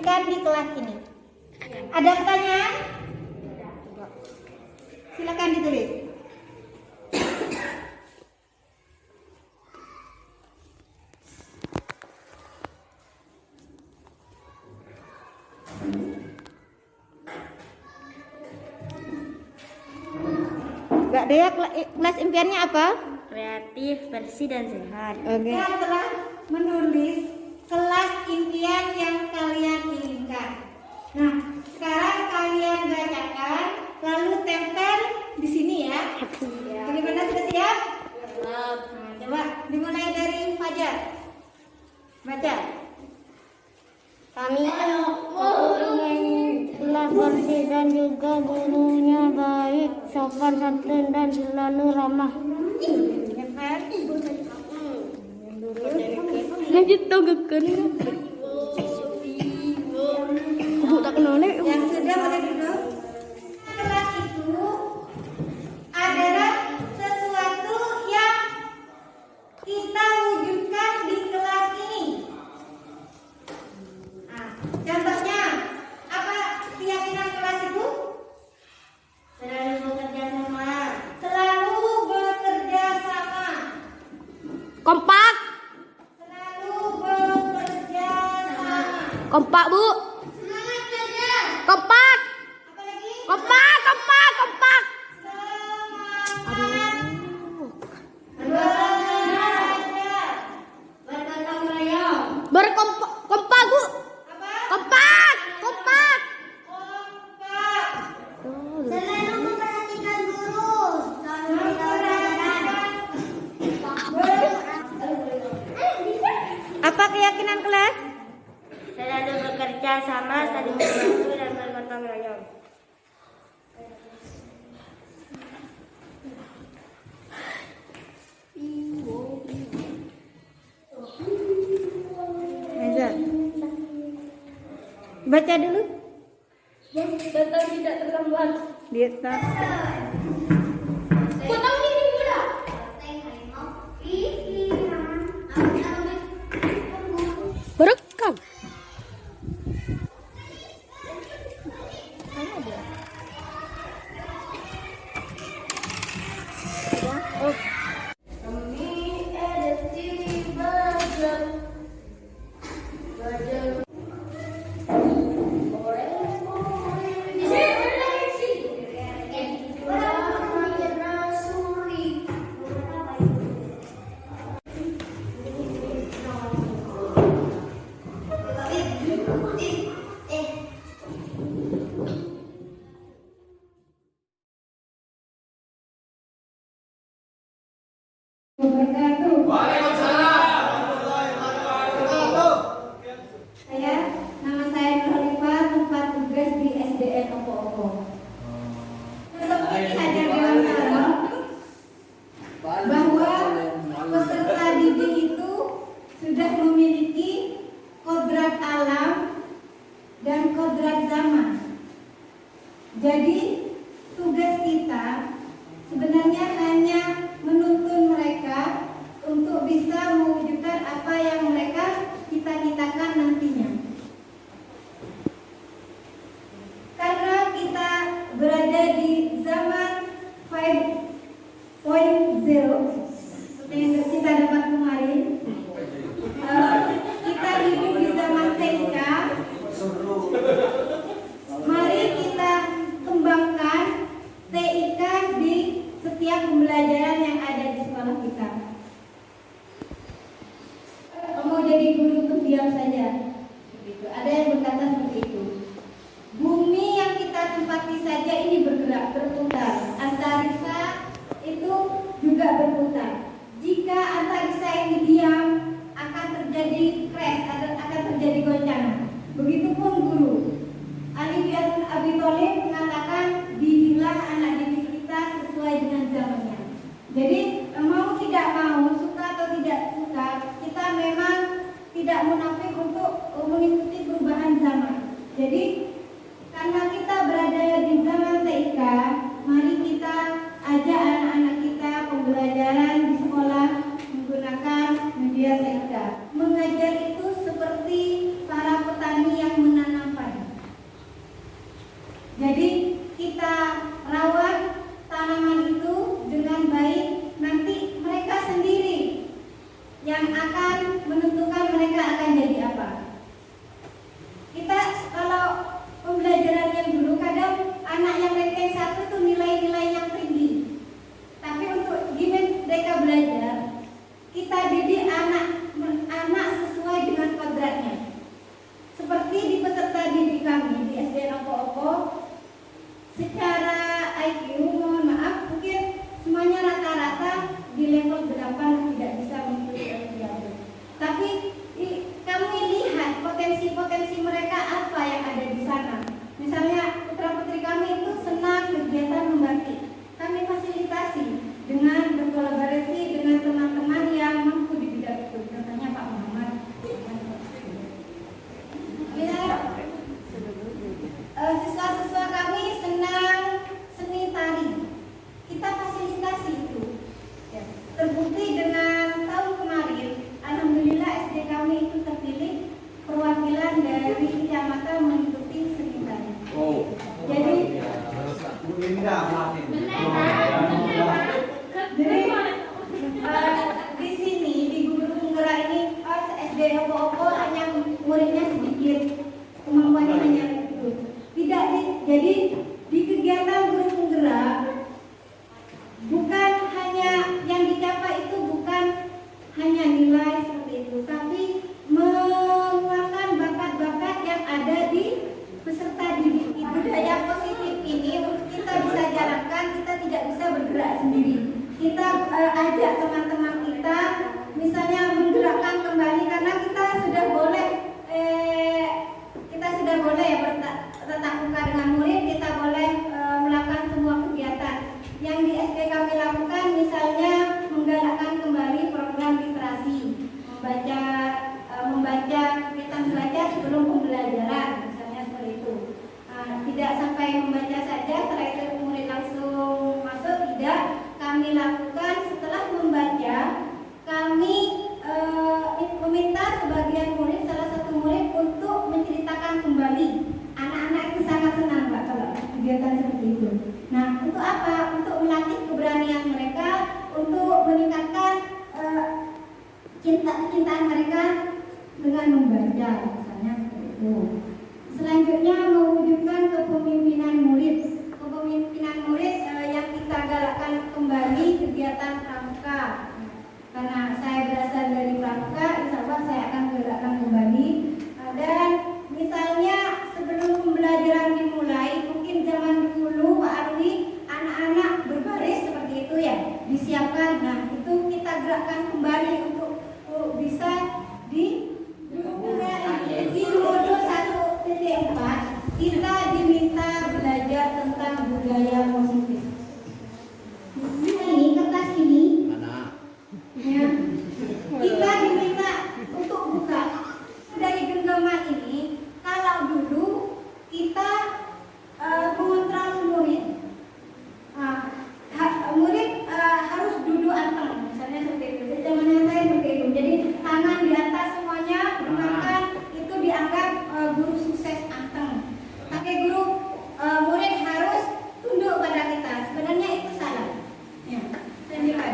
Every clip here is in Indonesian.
wujudkan di kelas ini? Ada pertanyaan? Silakan ditulis. Mbak Dea, kelas impiannya apa? Kreatif, bersih, dan sehat. Oke. Saya telah menulis kelas impian yang kalian inginkan. Nah, sekarang kalian bacakan, lalu tempel di sini ya. Bagaimana, sudah siap? Nah, coba dimulai dari Fajar. Baca. Kami telah bersih dan juga gurunya baik, sopan santun dan selalu ramah. Lanjut togekan. Budak none. Yang sudah boleh duduk. Kelas itu adalah sesuatu yang kita wujudkan di kelas ini. Nah, contohnya apa keyakinan kelas itu? Selalu bekerja sama. Selalu bekerja sama. Kompak. Selalu bekerja sama. Kompak, Bu. Semangat kerja. Kompak. Apa lagi? Kompak. Semangat belajar. Bergotong royong. Kompak, Bu. Apa? Kompak. Kompak. Selalu memperhatikan guru. Selalu memperhatikan. Apa keyakinan kelas? Selalu bekerja sama, saling membantu dan bergotong royong. Aja. Baca dulu. Datang tidak terlambat. Di atas. Potong ini pula. Berekam. Nama saya Nurulifah, tempat tugas di SDN Opo-Opo. Seperti diajar Dewan Karo, bahwa peserta didik itu sudah memiliki kodrat alam dan kodrat zaman. Jadi tugas kita sebenarnya hanya menuntun mereka untuk bisa mewujudkan apa yang mereka cita-citakan nantinya. Karena kita berada di zaman 5.0 seperti yang kita dapat kemarin, kita hidup di zaman TIK. Mari kita kembangkan TIK di setiap pembelajaran yang ada di sekolah kita. Mau jadi guru tuh diam saja, begitu. Ada yang berkata seperti itu. Bumi yang kita tempati saja ini bergerak, berputar. Antariksa itu juga berputar. Jika antariksa ini diam, akan terjadi crash, akan terjadi goncangan. Begitupun guru. Ali bin Abi Thalib mengatakan, didiklah anak didik kita sesuai dengan zamannya. Jadi mau tidak mau, suka atau tidak suka, kita memang tidak munafik untuk mengikuti perubahan zaman. Jadi karena kita berada di zaman TIK, mari kita ajak anak-anak kita pembelajaran di sekolah menggunakan media TIK. Mengajar itu seperti para petani yang menanam semata-mata mengikuti seni tari. Oh. Jadi di sini di Guru Penggerak ini SD opo-opo hanya muridnya sedikit, kemampuannya hanya itu. Tidak jadi di kegiatan Guru Penggerak bukan hanya yang dicapai itu bukan hanya nilai seperti itu, tapi mengeluarkan bakat-bakat yang ada di peserta didik. Budaya positif ini untuk kita bisa jalankan, kita tidak bisa bergerak sendiri. Kita ajak teman-teman kita, misalnya menggerakkan kembali karena kita sudah boleh ya bertatap muka dengan murid, kita boleh melakukan semua kegiatan yang di SD kami lakukan, misalnya menggalakkan kembali program literasi, membaca kegiatan belajar sebelum pembelajaran, misalnya seperti itu. Tidak sampai membaca saja, setelah itu murid langsung masuk, tidak. Kami lakukan setelah membaca, kami meminta sebagian murid, salah satu murid untuk menceritakan kembali. Anak-anak itu sangat senang Pak kalau kegiatan seperti itu. Nah, untuk apa? Untuk melatih keberanian mereka, untuk meningkatkan kecintaan mereka dengan membaca, misalnya seperti itu. Selanjutnya mewujudkan kepemimpinan murid. Kepemimpinan murid yang kita galakkan kembali kegiatan pramuka. Karena saya berasal dari pramuka, insya Allah saya akan galakkan kembali. Dan misalnya sebelum pembelajaran dimulai, mungkin zaman dulu Pak Arwi, anak-anak berbaris seperti itu ya, disiapkan. Nah, itu kita gerakkan kembali untuk bisa di Modo 1.4 kita diminta belajar tentang budaya positif. Ini kertas ini, ya, kita diminta untuk buka dari genggaman ini. Kalau dulu kita mengontrol murid, murid harus duduk anteng, misalnya seperti itu. Zamannya saya seperti itu. Jadi tangan di atas semuanya, gunakan itu dianggap guru sukses anteng. Tapi guru murid harus tunduk pada kita. Sebenarnya itu salah. Ya, sendiri Pak.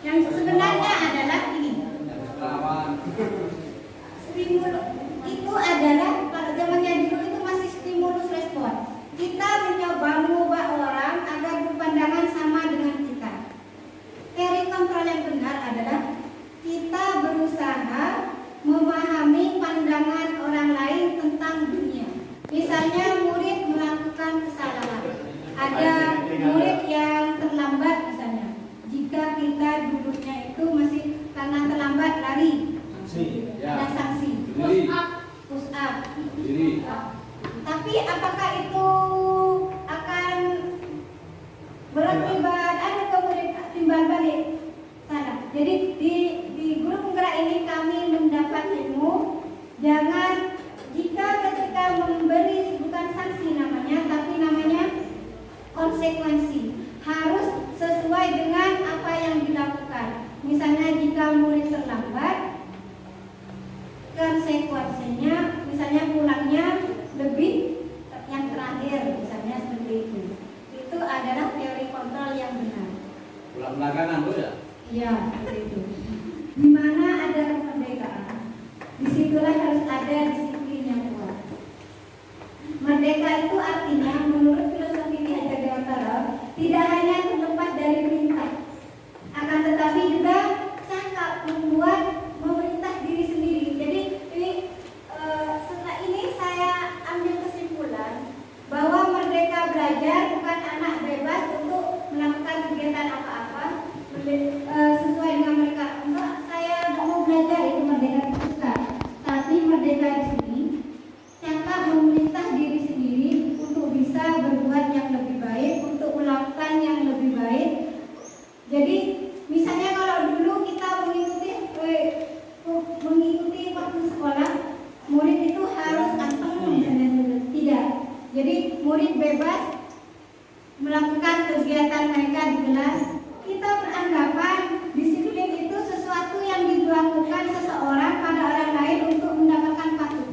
Yang sebenarnya adalah ini. Stimulus itu adalah kalau zamannya dulu itu masih stimulus respon. Kita mencoba mengubah orang agar berpandangan sama dengan kita. Teori kontrol yang benar adalah kita berusaha memahami pandangan orang lain tentang dunia. Misalnya murid melakukan kesalahan, ada murid yang terlambat misalnya. Jika kita duduknya itu masih karena terlambat lari, ada sanksi. Push up. Tapi apakah itu akan berakibat kemudian timbal balik? Salah. Jadi di Guru Penggerak ini kami mendapat ilmu, jangan jika ketika memberi bukan sanksi namanya, tapi namanya konsekuensi. Harus sesuai dengan apa yang dilakukan. Misalnya jika murid terlambat, konsekuensinya misalnya pulangnya lebih yang terakhir, misalnya seperti itu. Itu adalah teori kontrol yang benar. Pulang belakangan Bu ya? Iya, seperti itu. Di mana ada kemerdekaan, disitulah harus ada disiplin yang kuat. Merdeka itu artinya menurut filosofi Ki Hajar Dewantara tidak hanya terlepas dari perintah, akan tetapi juga cakap membuat memerintah diri sendiri. Jadi setelah ini saya ambil kesimpulan bahwa merdeka belajar bukan anak bebas untuk melakukan kegiatan apa-apa sesuai dengan mereka. Enggak, saya mau belajar itu merdeka kita. Tapi merdeka di sini cakap memerintah diri sendiri untuk bisa berbuat yang lebih baik, untuk melakukan yang lebih baik. Jadi misalnya kalau dulu kita mengikuti waktu sekolah, murid itu harus anteng, misalnya tidak. Jadi murid bebas melakukan kegiatan mereka di kelas. Kita beranggapan disiplin itu sesuatu yang dilakukan seseorang pada orang lain untuk mendapatkan patuh.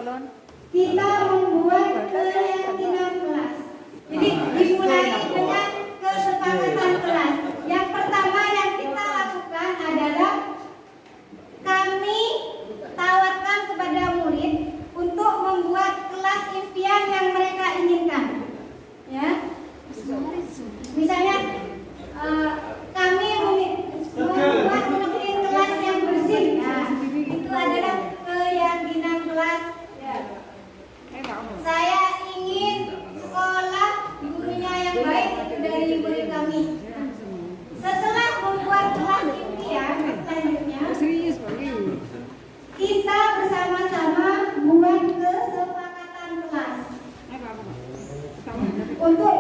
kita membuat keyakinan kelas. Jadi dimulai dengan kesepakatan kelas. Yang pertama yang kita lakukan adalah kami tawarkan kepada murid untuk membuat kelas impian yang mereka inginkan. Ya, misalnya kami membuat bikin kelas yang bersih. Nah, itu adalah keyakinan kelas. Ya. Saya ingin sekolah gurunya yang baik, itu dari murid kami. Setelah membuat kelas impian, selanjutnya kita bersama-sama buat kesepakatan kelas untuk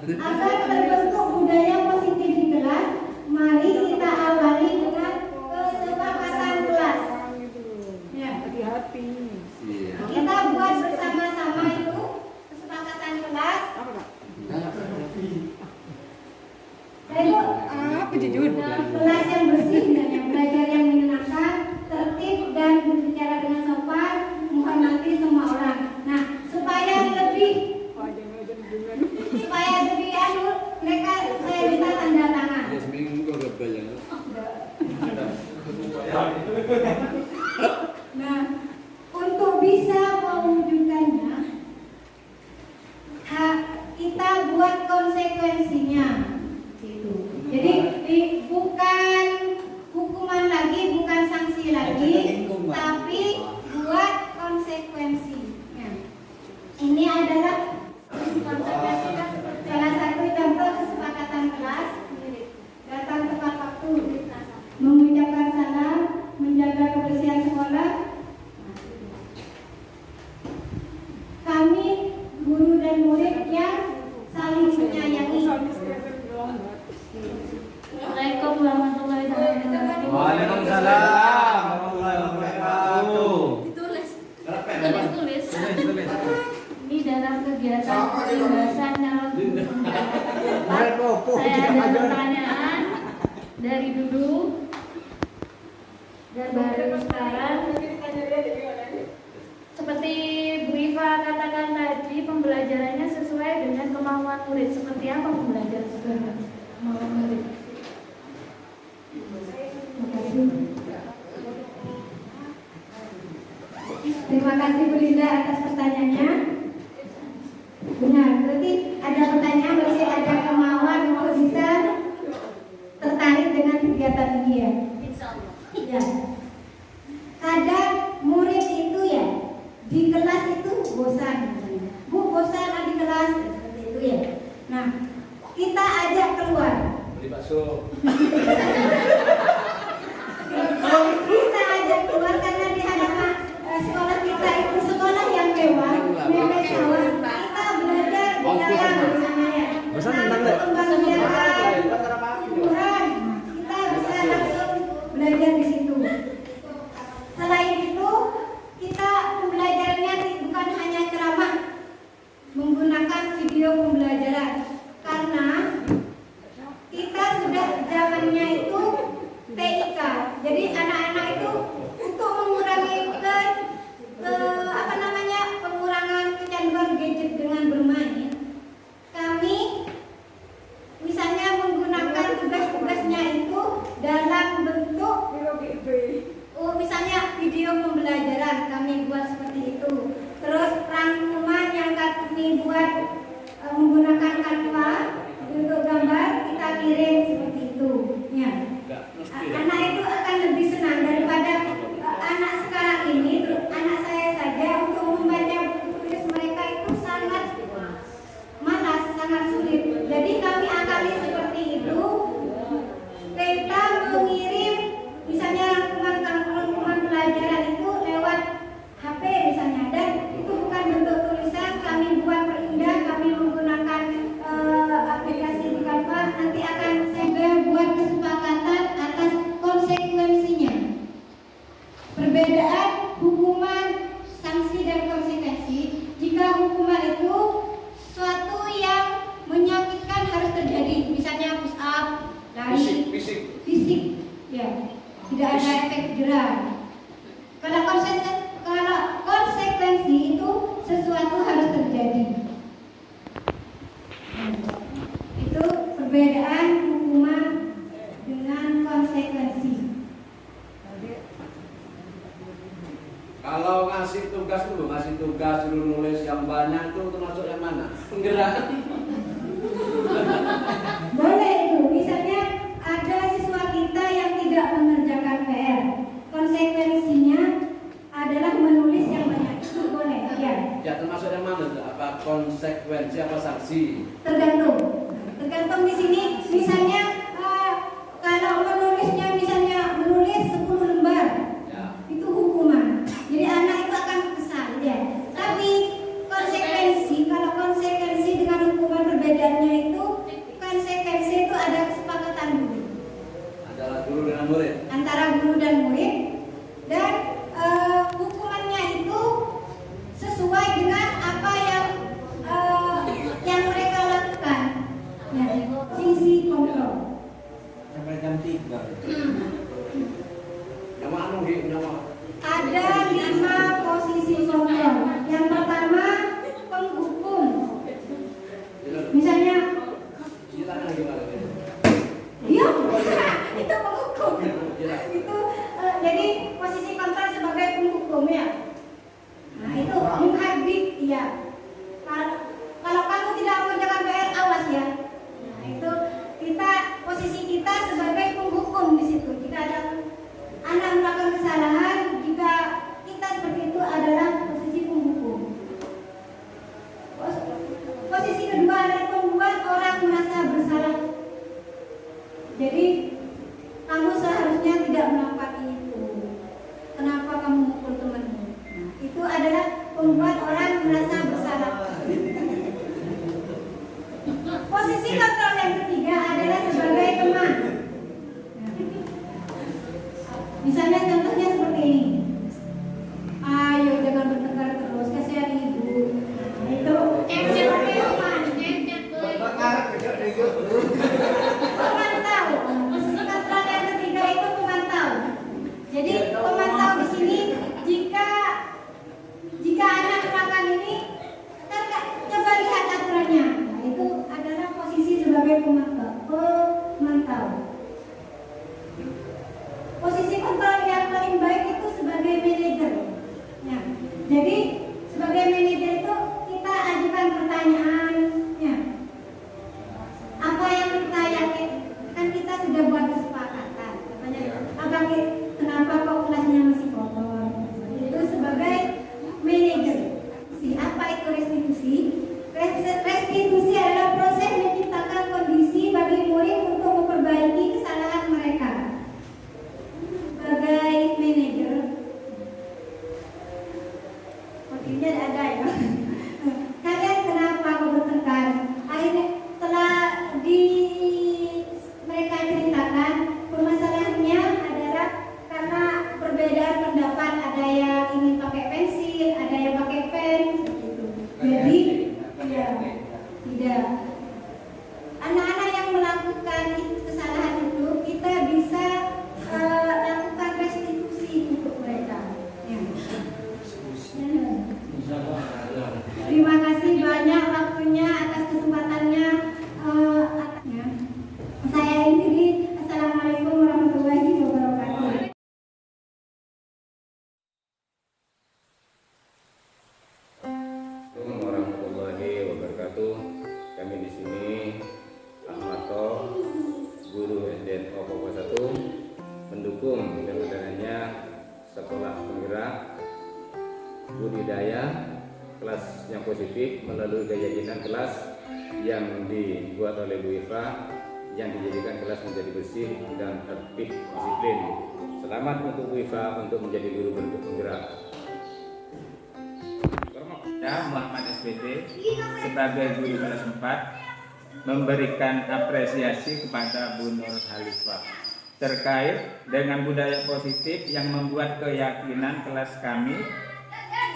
agar terbentuk budaya positif di kelas. Mari kita awali dengan kesepakatan kelas. Ya. Kita buat bersama-sama itu kesepakatan kelas. Kelas yang bersih dan yang belajar yang menyenangkan, tertib dan berbicara dengan sopan, menghormati semua orang. Nah, supaya lebih mereka saya minta tanda tangan. Nah, untuk bisa mewujudkannya, kita buat konsekuensinya. Gitu. Jadi bukan hukuman lagi, bukan sanksi lagi, tapi buat konsekuensi. Nah, ini adalah konsekuensi. Salah satu contoh kesepakatan kelas: datang tepat waktu, mengucapkan salam, menjaga kebersihan sekolah. Kami guru dan murid yang saling menyayangi. Assalamualaikum warahmatullahi wabarakatuh. Waalaikumsalam warahmatullahi wabarakatuh. Tulis. Ini dalam kegiatan pembahasan dalam saya ada pertanyaan dari dulu dan baru sekarang. Seperti Bu Iva katakan tadi, pembelajarannya sesuai dengan kemauan murid. Seperti apa pembelajaran sesuai dengan kemauan murid? Terima kasih Bu Linda atas pertanyaannya. Benar, berarti ada pertanyaan, berarti ada kemauan untuk bisa tertarik dengan kegiatan ini ya. Ya. Kadang murid itu ya di kelas itu bosan. Bu bosan di kelas seperti itu ya. Nah, kita ajak keluar. Beli bakso. Kita ajak keluar karena di hadapan sekolah kita itu sekolah yang mewah, mewah. Kita belajar di dalam bersama ya. Tuhan, kita bisa langsung belajar di situ. Selain itu, kita pembelajarannya bukan hanya ceramah, menggunakan video pembelajaran karena kita sudah zamannya itu TIK. Jadi anak-anak itu untuk mengurangi pengurangan kecanduan gadget dengan bermain, kami misalnya menggunakan tugas-tugasnya itu dalam bentuk misalnya video pembelajaran kami buat seperti itu. Terus rangkuman yang kami buat menggunakan Canva untuk gambar kita kirim seperti itu. Ya. Anak itu akan lebih senang daripada anak sekarang ini. Anak saya saja untuk membaca buku tulis mereka itu sangat malas, sangat sulit. Jadi kami akali seperti itu. Kita mengirim misalnya rangkuman pelajaran itu lewat HP misalnya, dan itu bukan bentuk tulisan, kami buat perindah, kami menggunakan aplikasi di Canva. Nanti akan saya buat kesepakatan atas konsekuensinya. Perbedaan hukuman, sanksi dan konsekuensi. Jika hukuman itu suatu yang menyakitkan harus terjadi, misalnya push up, lari, fisik, ya, tidak ada efek jerah. Kalau konsekuensi Kalau ngasih tugas dulu, suruh nulis yang banyak itu termasuk yang mana? Penggerak. Boleh itu, misalnya ada siswa kita yang tidak mengerjakan PR, konsekuensinya adalah menulis yang banyak. Itu boleh, ya. Ya termasuk yang mana tuh? Apa konsekuensi apa sanksi? Tergantung di sini, misalnya kalau menulisnya misalnya menulis 10 lembar, Ya. itu hukuman. Jadi anak itu akan kesal, ya. Tapi kalau konsekuensi dengan hukuman perbedaannya itu, konsekuensi itu ada kesepakatan dulu Adalah guru dengan murid. antara guru dan murid, dan hukumannya itu sesuai dengan apa yang mereka lakukan. Ya, sisi kontrol. Sampai jam 3. Nama anu nama. Ada 5 posisi kontrol. Yang pertama penghukum. Misalnya, Silakan gimana? dia itu penghukum. Itu jadi posisi kontrol sebagai penghukum, ya. Nah itu menghabis, ya. Kalau kamu tidak mengerjakan PR, awas ya. Nah itu posisi kita sebagai penghukum di situ. Jika ada anak melakukan kesalahan, jika kita seperti itu adalah posisi penghukum. Posisi kedua adalah membuat orang merasa bersalah. Jadi kamu seharusnya tidak melakukan itu. Kenapa kamu mukul temanmu? Nah, itu adalah membuat orang merasa bersalah. Posisi kontrol yang ketiga adalah sebagai teman. Misalnya contohnya seperti ini. Ayo jangan bertengkar terus, kasihan ibu. Nah, itu sebagai teman. Pemantau. Posisi kontrol yang ketiga itu pemantau. Jadi pemantau di sini jika anak melakukan ini, coba lihat aturannya. Nah, itu adalah posisi sebagai pemantau. Posisi kontrol yang paling baik itu sebagai manajer. Ya. Jadi sebagai manajer itu kita ajukan pertanyaan. Ya. Apa yang kita yakin? Kan kita sudah buat kesepakatan. Katanya, kenapa kok kelasnya masih kotor? Itu sebagai manajer. Apa itu restitusi? Restitusi adalah proses menciptakan kondisi bagi murid untuk memperbaiki kesalahan mereka. Sebagai manajer, wakilnya ada ya. Kalian kenapa kok bertengkar? Akhirnya setelah mereka ceritakan, permasalahannya adalah karena perbedaan pendapat. Ada yang ingin pakai pensil, ada yang pakai pen, seperti itu. Jadi tidak. Anak-anak yang melakukan kesalahan itu kita bisa lakukan restitusi untuk mereka. Ya. Terima kasih banyak waktunya atas kesempatannya. Saya Indri. Assalamualaikum warahmatullahi wabarakatuh. Assalamualaikum warahmatullahi wabarakatuh. Kami di sini Ahmato, guru SDN Pokok 1, mendukung dengan adanya sekolah penggerak budidaya kelas yang positif melalui keyakinan kelas yang dibuat oleh Bu Iva yang dijadikan kelas menjadi bersih dan tertib disiplin. Selamat untuk Bu Iva untuk menjadi guru penggerak. Saya Muhammad SBT sebagai guru kelas 4 memberikan apresiasi kepada Bu Nur Haliswa terkait dengan budaya positif yang membuat keyakinan kelas kami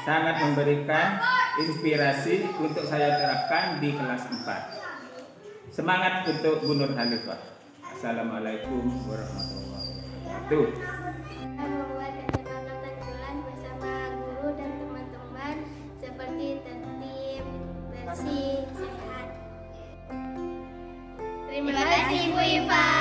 sangat memberikan inspirasi untuk saya terapkan di kelas 4. Semangat untuk Bu Nur Haliswa. Assalamualaikum warahmatullahi wabarakatuh. Membuat kesepakatan bulan bersama guru dan teman-teman seperti tertib, bersih, sehat. Terima kasih Bu Iva.